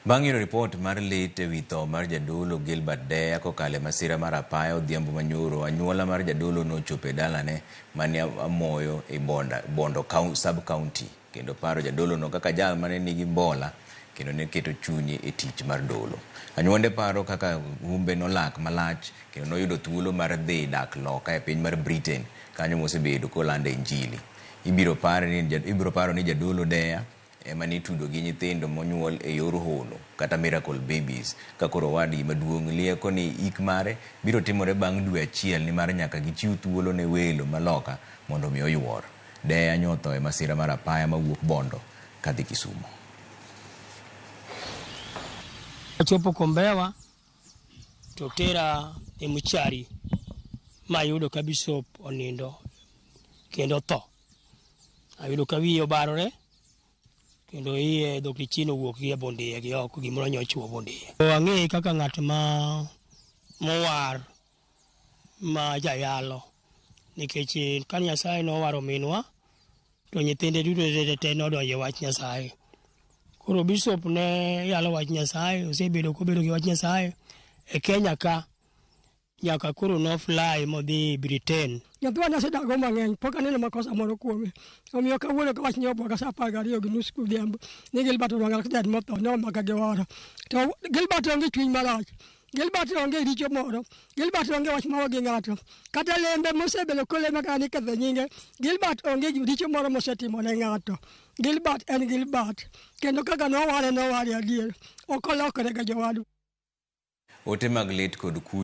Bang' yudo ripot mar lit ewi tho mar jadolo Gilbert Deya kokalo e masira mar apaya odhiambo manyoro, anyuola mar jadolo nochopo e dalane manie Amoyo e Bondo sub-county kendo paro jadolono kaka jal mane nigi mbola kendo ne keto chunye e tich mar dolo. Anyuonde paro kaka humbe nolak malach kendo noyudo thuolo mar dhi dak loka e piny mar Britain kanyo mosebedo kolando Injili. Ibiro paro ni jadolo Deya ema nitudo gi nyithindo monyuol e yor hono kata miracle babies ka koro wadgi maduong' lieko ni ik mare biro timore bang' dwe achiel ni mar nyaka gichiw thuolo ne welo maloka mondo mi oyuor. Deya nyotho e masira mar apaya mawuok Bondo kadhi Kisumu. Achopo Kombewa to tera e Muchari mayudo ka Bishop onindo kendo tho. Ayudo ka wiye obarore kendo iye dhoki chino wuok gi bondiye gi oko gimoro nyochuo bondiye. Ang'e kaka ng'at mowar ma jayalo nikech ka Nyasaye nowaro minwa to nyithinde duto te nodonjo e wach Nyasaye. Koro Bishop ne yalo wach Nyasaye, osebedo kobedo gi wach Nyasaye e Kenya ka nyaka koro no fly modhi Britain. Nyathwa nasedago mang'eny pok aneno makosa moro kuome. Omiyo kawuono ka wach nyopo ka saa 12 gi nus godhiambo ni Gilbert Olwanga dad motho nomaka gi wara. To Gilbert onge chuny marach. Gilbert onge richo moro. Gilbert onge wach moro gi ng'ato. Kata lembe mosebedo kolema ka ni ketho nyinge. Gilbert onge richo moro mosetimo ne ng'ato. Gilbert en Gilbert. Kendo kaka noware adier. Ok olokore ga jowadu. Ote mag lit kod